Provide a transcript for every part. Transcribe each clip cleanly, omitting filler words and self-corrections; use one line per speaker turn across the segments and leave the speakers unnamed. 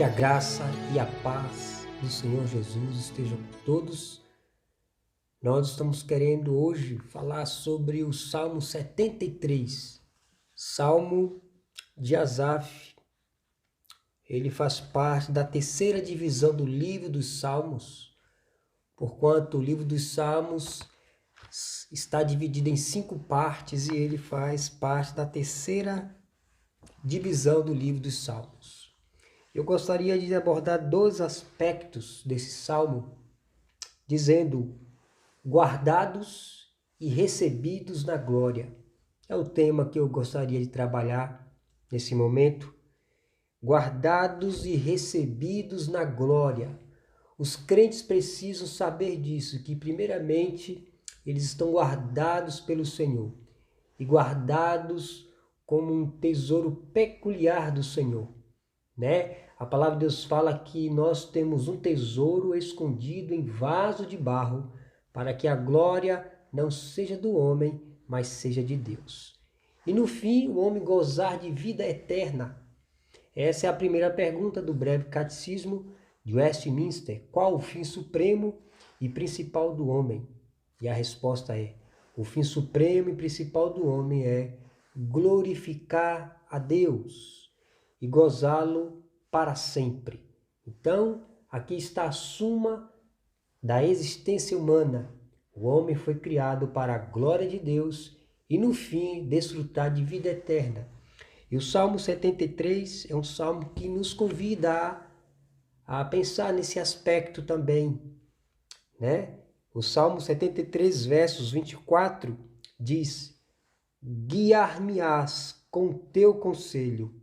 Que a graça e a paz do Senhor Jesus estejam com todos. Nós estamos querendo hoje falar sobre o Salmo 73, Salmo de Asaf. Ele faz parte da terceira divisão do livro dos Salmos, porquanto o livro dos Salmos está dividido em 5 partes e ele faz parte da terceira divisão do livro dos Salmos. Eu gostaria de abordar 2 aspectos desse salmo, dizendo guardados e recebidos na glória. É o tema que eu gostaria de trabalhar nesse momento. Guardados e recebidos na glória. Os crentes precisam saber disso, que primeiramente eles estão guardados pelo Senhor e guardados como um tesouro peculiar do Senhor, né? A palavra de Deus fala que nós temos um tesouro escondido em vaso de barro, para que a glória não seja do homem, mas seja de Deus. E no fim, o homem gozar de vida eterna. Essa é a primeira pergunta do breve catecismo de Westminster. Qual o fim supremo e principal do homem? E a resposta é: o fim supremo e principal do homem é glorificar a Deus e gozá-lo para sempre. Então, aqui está a suma da existência humana. O homem foi criado para a glória de Deus e, no fim, desfrutar de vida eterna. E o Salmo 73 é um salmo que nos convida a pensar nesse aspecto também, né? O Salmo 73, versos 24, diz: guiar-me-ás com teu conselho,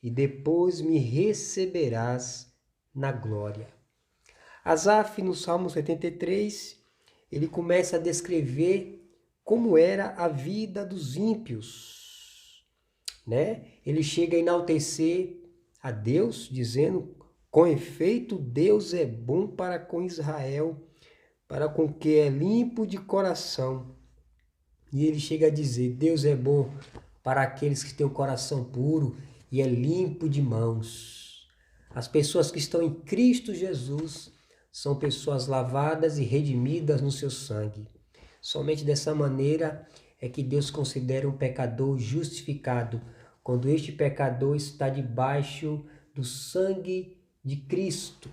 e depois me receberás na glória. Asaf, no Salmo 73, ele começa a descrever como era a vida dos ímpios, né? Ele chega a enaltecer a Deus, dizendo: com efeito, Deus é bom para com Israel, para com que é limpo de coração. E ele chega a dizer: Deus é bom para aqueles que têm o coração puro e é limpo de mãos. As pessoas que estão em Cristo Jesus são pessoas lavadas e redimidas no seu sangue. Somente dessa maneira é que Deus considera um pecador justificado, quando este pecador está debaixo do sangue de Cristo.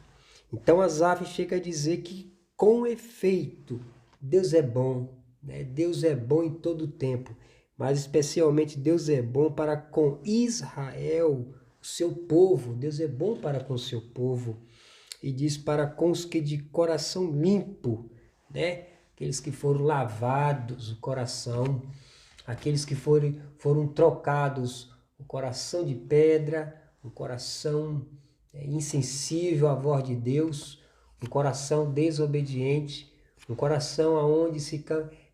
Então Asaf chega a dizer que, com efeito, Deus é bom, né? Deus é bom em todo o tempo. Mas especialmente Deus é bom para com Israel, o seu povo. Deus é bom para com o seu povo. E diz: para com os que de coração limpo, né? Aqueles que foram lavados o coração, aqueles que foram trocados o coração de pedra, o coração insensível à voz de Deus, um coração desobediente, um coração aonde se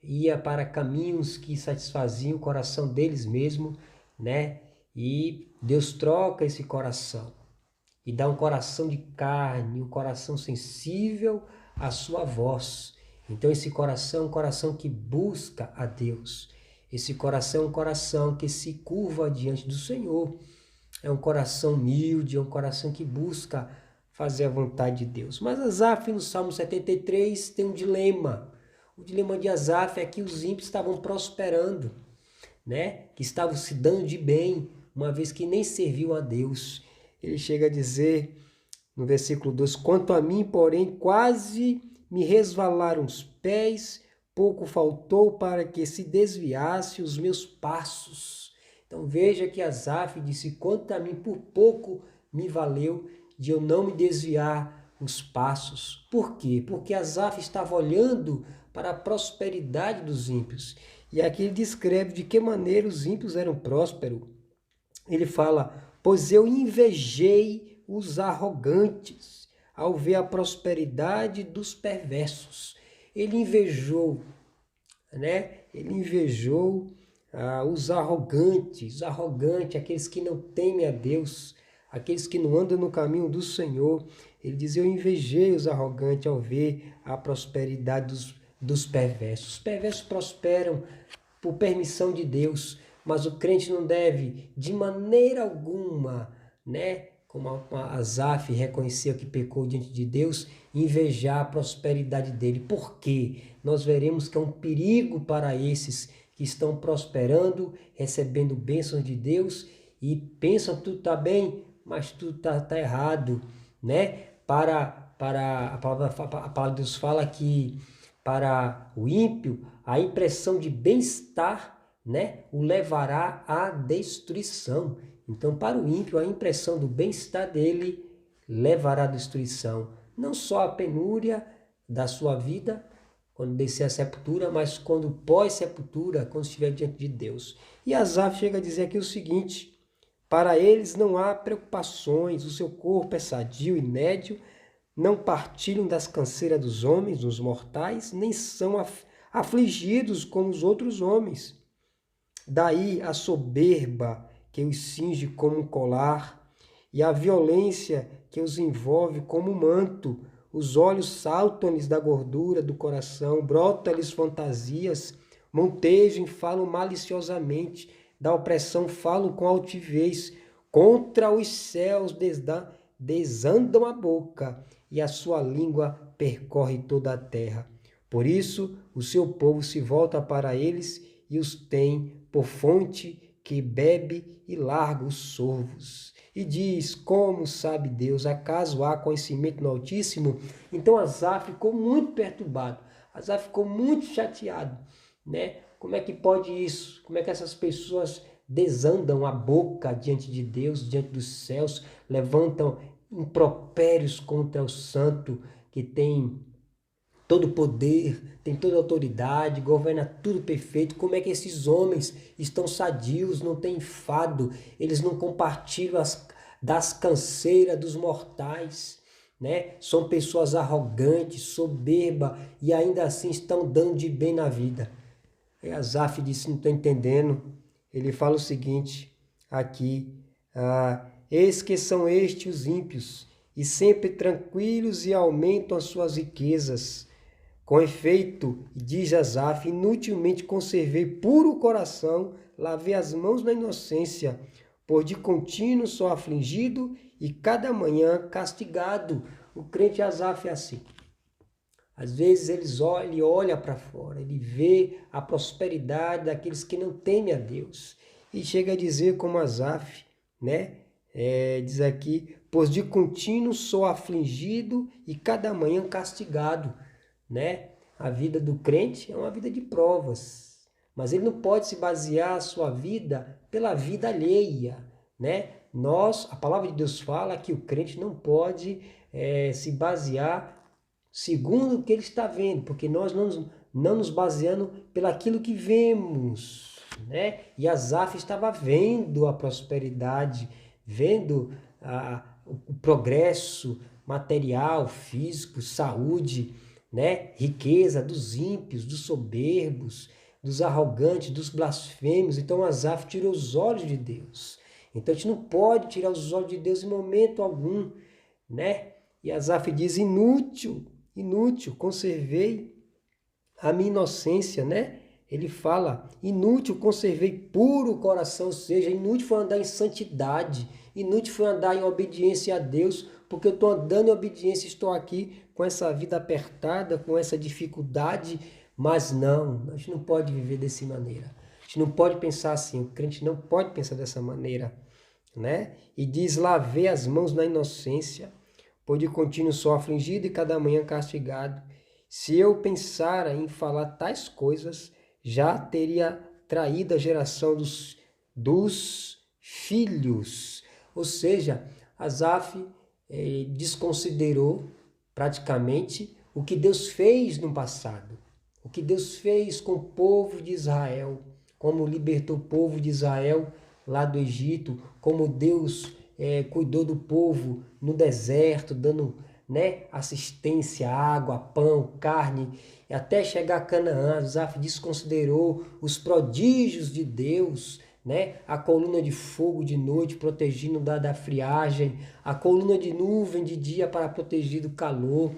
ia para caminhos que satisfaziam o coração deles mesmos, né? E Deus troca esse coração e dá um coração de carne, um coração sensível à sua voz. Então esse coração é um coração que busca a Deus. Esse coração é um coração que se curva diante do Senhor. É um coração humilde, é um coração que busca fazer a vontade de Deus. Mas Asaf, no Salmo 73, tem um dilema. O dilema de Asaf é que os ímpios estavam prosperando, né? Que estavam se dando de bem, uma vez que nem serviam a Deus. Ele chega a dizer, no versículo 2, quanto a mim, porém, quase me resvalaram os pés, pouco faltou para que se desviasse os meus passos. Então veja que Asaf disse: quanto a mim, por pouco me valeu de eu não me desviar os passos. Por quê? Porque Asaf estava olhando para a prosperidade dos ímpios. E aqui ele descreve de que maneira os ímpios eram prósperos. Ele fala: pois eu invejei os arrogantes ao ver a prosperidade dos perversos. Ele invejou, né? Ele invejou os arrogantes, aqueles que não temem a Deus, aqueles que não andam no caminho do Senhor. Ele diz: eu invejei os arrogantes ao ver a prosperidade dos perversos. Os perversos prosperam por permissão de Deus, mas o crente não deve, de maneira alguma, né, como Asaf reconheceu que pecou diante de Deus, invejar a prosperidade dele. Por quê? Nós veremos que é um perigo para esses que estão prosperando, recebendo bênçãos de Deus e pensam que tudo está bem, mas tudo tá errado, né? A palavra de Deus fala que para o ímpio a impressão de bem-estar, né, o levará à destruição. Então, para o ímpio, a impressão do bem-estar dele levará à destruição. Não só a penúria da sua vida, quando descer a sepultura, mas quando pós-sepultura, quando estiver diante de Deus. E Asaf chega a dizer aqui o seguinte: para eles não há preocupações, o seu corpo é sadio e nédio, não partilham das canseiras dos homens, dos mortais, nem são afligidos como os outros homens. Daí a soberba que os cinge como um colar e a violência que os envolve como um manto. Os olhos saltam-lhes da gordura do coração, brotam-lhes fantasias, montejam e falam maliciosamente, da opressão falam com altivez, contra os céus desandam a boca e a sua língua percorre toda a terra. Por isso o seu povo se volta para eles e os tem por fonte que bebe e larga os sorvos. E diz: como sabe Deus? Acaso há conhecimento no Altíssimo? Então Asaf ficou muito perturbado. Asaf ficou muito chateado, né? Como é que pode isso? Como é que essas pessoas desandam a boca diante de Deus, diante dos céus, levantam impropérios contra o santo que tem todo poder, tem toda autoridade, governa tudo perfeito? Como é que esses homens estão sadios, não têm enfado, eles não compartilham das canseiras dos mortais, né? São pessoas arrogantes, soberba e ainda assim estão dando de bem na vida. E Asaf disse: não estou entendendo. Ele fala o seguinte aqui: eis que são estes os ímpios, e sempre tranquilos e aumentam as suas riquezas. Com efeito, diz Asaf, inutilmente conservei puro o coração, lavei as mãos na inocência, por de contínuo sou afligido e cada manhã castigado. O crente Asaf é assim. Às vezes ele olha para fora, ele vê a prosperidade daqueles que não temem a Deus. E chega a dizer como Asaf, né? Diz aqui, pois de contínuo sou afligido e cada manhã castigado. Né? A vida do crente é uma vida de provas, mas ele não pode se basear a sua vida pela vida alheia, né? A palavra de Deus fala que o crente não pode se basear segundo o que ele está vendo, porque nós não nos baseamos pelaquilo que vemos, né? E Asaf estava vendo a prosperidade, vendo o progresso material, físico, saúde, né? Riqueza dos ímpios, dos soberbos, dos arrogantes, dos blasfêmios. Então Asaf tirou os olhos de Deus. Então a gente não pode tirar os olhos de Deus em momento algum, né? E Asaf diz: inútil, conservei a minha inocência, né? Ele fala: inútil, conservei puro o coração, ou seja, inútil foi andar em santidade, inútil foi andar em obediência a Deus, porque eu estou andando em obediência, estou aqui com essa vida apertada, com essa dificuldade, mas não, a gente não pode viver dessa maneira. A gente não pode pensar assim, o crente não pode pensar dessa maneira, né? E diz: lavei as mãos na inocência, pois de contínuo sou afligido e cada manhã castigado. Se eu pensara em falar tais coisas, já teria traído a geração dos filhos. Ou seja, Asaf desconsiderou praticamente o que Deus fez no passado, o que Deus fez com o povo de Israel, como libertou o povo de Israel lá do Egito, como Deus cuidou do povo no deserto, dando, né, assistência, água, pão, carne, até chegar a Canaã. Asaf desconsiderou os prodígios de Deus, né? A coluna de fogo de noite protegendo da friagem, a coluna de nuvem de dia para proteger do calor.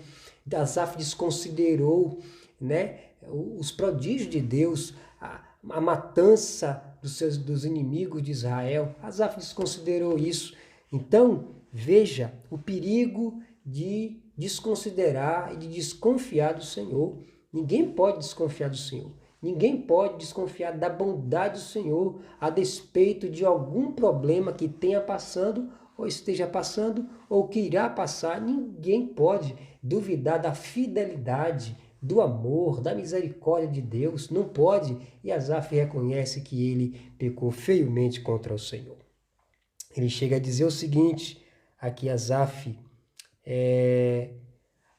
Asaf desconsiderou, né, os prodígios de Deus, a matança dos inimigos de Israel. Asaf desconsiderou isso. Então, Veja o perigo de desconsiderar e de desconfiar do Senhor. Ninguém pode desconfiar do Senhor. Ninguém pode desconfiar da bondade do Senhor a despeito de algum problema que tenha passando, ou esteja passando, ou que irá passar. Ninguém pode duvidar da fidelidade, do amor, da misericórdia de Deus. Não pode. E Asaf reconhece que ele pecou feiamente contra o Senhor. Ele chega a dizer o seguinte, aqui Asaf,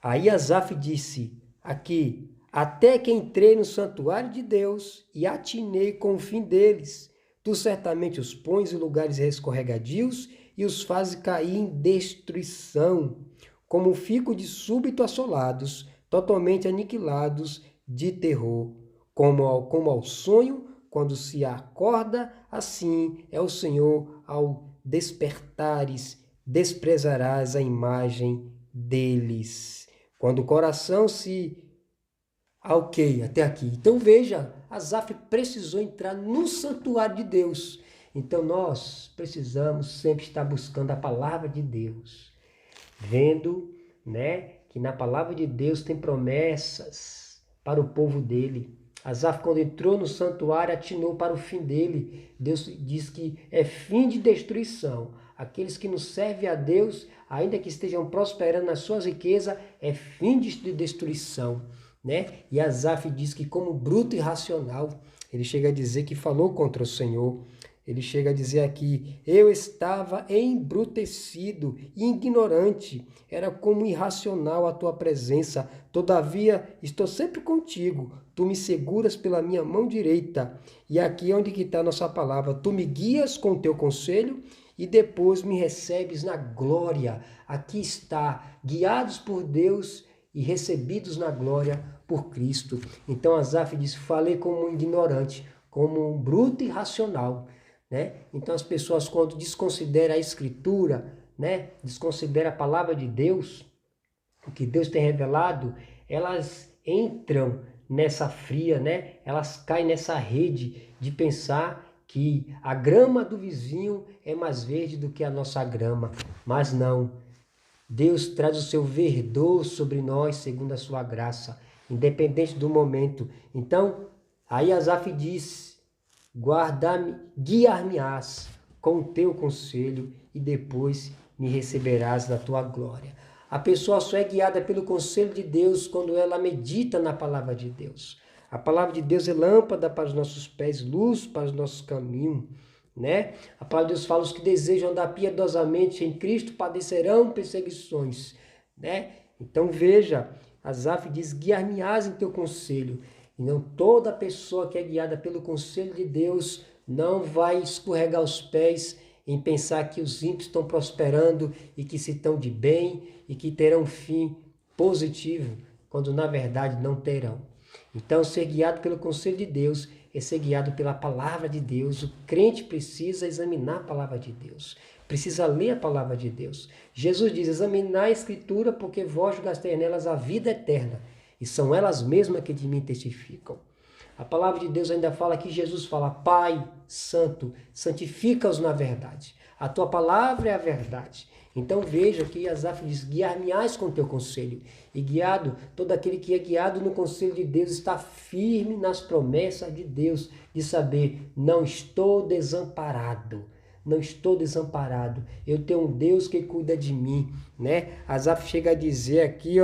aí Asaf disse aqui, até que entrei no santuário de Deus e atinei com o fim deles. Tu certamente os pões em lugares escorregadios e os fazes cair em destruição, como fico de súbito assolados, totalmente aniquilados de terror, como ao sonho, quando se acorda, assim é o Senhor ao despertares, desprezarás a imagem deles. Quando o coração se... Ok, até aqui. Então veja, Asaf precisou entrar no santuário de Deus. Então nós precisamos sempre estar buscando a palavra de Deus, vendo, que na palavra de Deus tem promessas para o povo dele. Asaf, quando entrou no santuário, atinou para o fim dele. Deus diz que é fim de destruição. Aqueles que não servem a Deus, ainda que estejam prosperando nas suas riquezas, é fim de destruição. E Asaf diz que como bruto e irracional, ele chega a dizer que falou contra o Senhor. Ele chega a dizer aqui, eu estava embrutecido e ignorante, era como irracional a tua presença, todavia estou sempre contigo, tu me seguras pela minha mão direita. E aqui é onde está a nossa palavra, tu me guias com o teu conselho e depois me recebes na glória. Aqui está, guiados por Deus e recebidos na glória por Cristo. Então Asaf diz, falei como um ignorante, como um bruto e irracional. Então as pessoas, quando desconsideram a Escritura, desconsideram a palavra de Deus, o que Deus tem revelado, elas entram nessa fria, elas caem nessa rede de pensar que a grama do vizinho é mais verde do que a nossa grama. Mas não. Deus traz o seu verdor sobre nós, segundo a sua graça, independente do momento. Então, aí Asaf diz, guiar-me-ás com o teu conselho e depois me receberás da tua glória. A pessoa só é guiada pelo conselho de Deus quando ela medita na palavra de Deus. A palavra de Deus é lâmpada para os nossos pés, luz para os nossos caminhos. A palavra de Deus fala, os que desejam andar piedosamente em Cristo padecerão perseguições. Então veja, Asaf diz, guiar-me-ás em teu conselho. E não toda pessoa que é guiada pelo conselho de Deus não vai escorregar os pés em pensar que os ímpios estão prosperando e que se estão de bem e que terão um fim positivo, quando na verdade não terão. Então, ser guiado pelo conselho de Deus é ser guiado pela palavra de Deus. O crente precisa examinar a palavra de Deus, precisa ler a palavra de Deus. Jesus diz, examinar a Escritura, porque vós julgasteis nelas a vida eterna, e são elas mesmas que de mim testificam. A palavra de Deus ainda fala que Jesus fala, Pai Santo, santifica-os na verdade. A tua palavra é a verdade. Então veja que Asaf diz, guiar-me-ás com o teu conselho. E guiado, todo aquele que é guiado no conselho de Deus está firme nas promessas de Deus, de saber, não estou desamparado. Não estou desamparado. Eu tenho um Deus que cuida de mim, Asaf chega a dizer aqui,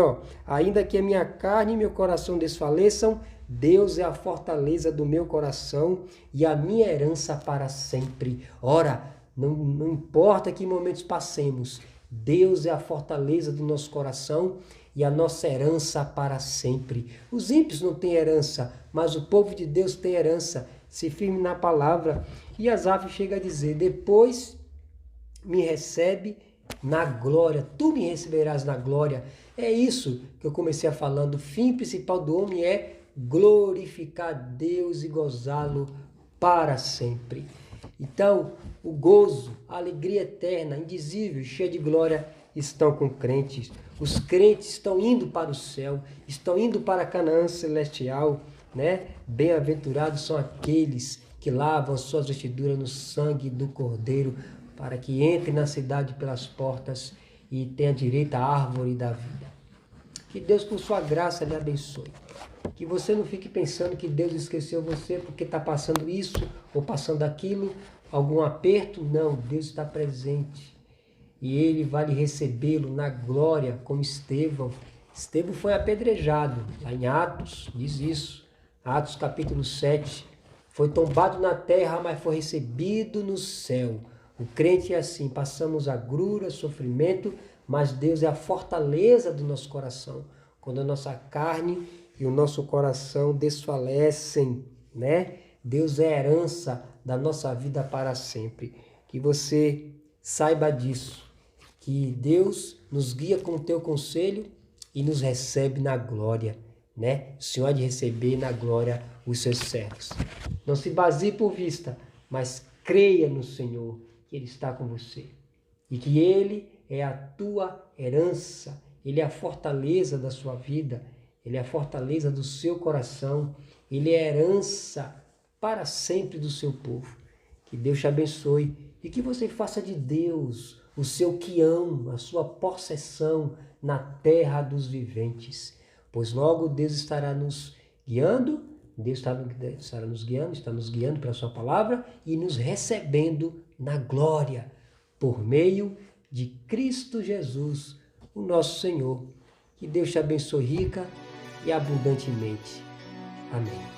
ainda que a minha carne e meu coração desfaleçam, Deus é a fortaleza do meu coração e a minha herança para sempre. Ora, não importa que momentos passemos, Deus é a fortaleza do nosso coração e a nossa herança para sempre. Os ímpios não têm herança, mas o povo de Deus tem herança. Se firme na palavra. E Asaf chega a dizer, depois me recebe na glória, tu me receberás na glória. É isso que eu comecei a falando. O fim principal do homem é glorificar Deus e gozá-lo para sempre. Então, o gozo, a alegria eterna, indizível, cheia de glória, estão com crentes. Os crentes estão indo para o céu, estão indo para Canaã celestial, Bem-aventurados são aqueles que lavam suas vestiduras no sangue do Cordeiro, para que entre na cidade pelas portas e tenha direito à árvore da vida. Que Deus, por sua graça, lhe abençoe. Que você não fique pensando que Deus esqueceu você porque está passando isso ou passando aquilo, algum aperto. Não, Deus está presente. E Ele vai lhe recebê-lo na glória, como Estevão. Estevão foi apedrejado, lá em Atos, diz isso. Atos capítulo 7. Foi tombado na terra, mas foi recebido no céu. O crente é assim, passamos agrura, sofrimento, mas Deus é a fortaleza do nosso coração. Quando a nossa carne e o nosso coração desfalecem, né? Deus é a herança da nossa vida para sempre. Que você saiba disso, que Deus nos guia com o teu conselho e nos recebe na glória, né? O Senhor há de receber na glória os seus servos. Não se baseie por vista, mas creia no Senhor, que Ele está com você. E que Ele é a tua herança, Ele é a fortaleza da sua vida, Ele é a fortaleza do seu coração, Ele é a herança para sempre do seu povo. Que Deus te abençoe e que você faça de Deus o seu quião, a sua possessão na terra dos viventes. Pois logo Deus estará nos guiando, está nos guiando pela sua palavra e nos recebendo na glória, por meio de Cristo Jesus, o nosso Senhor. Que Deus te abençoe rica e abundantemente. Amém.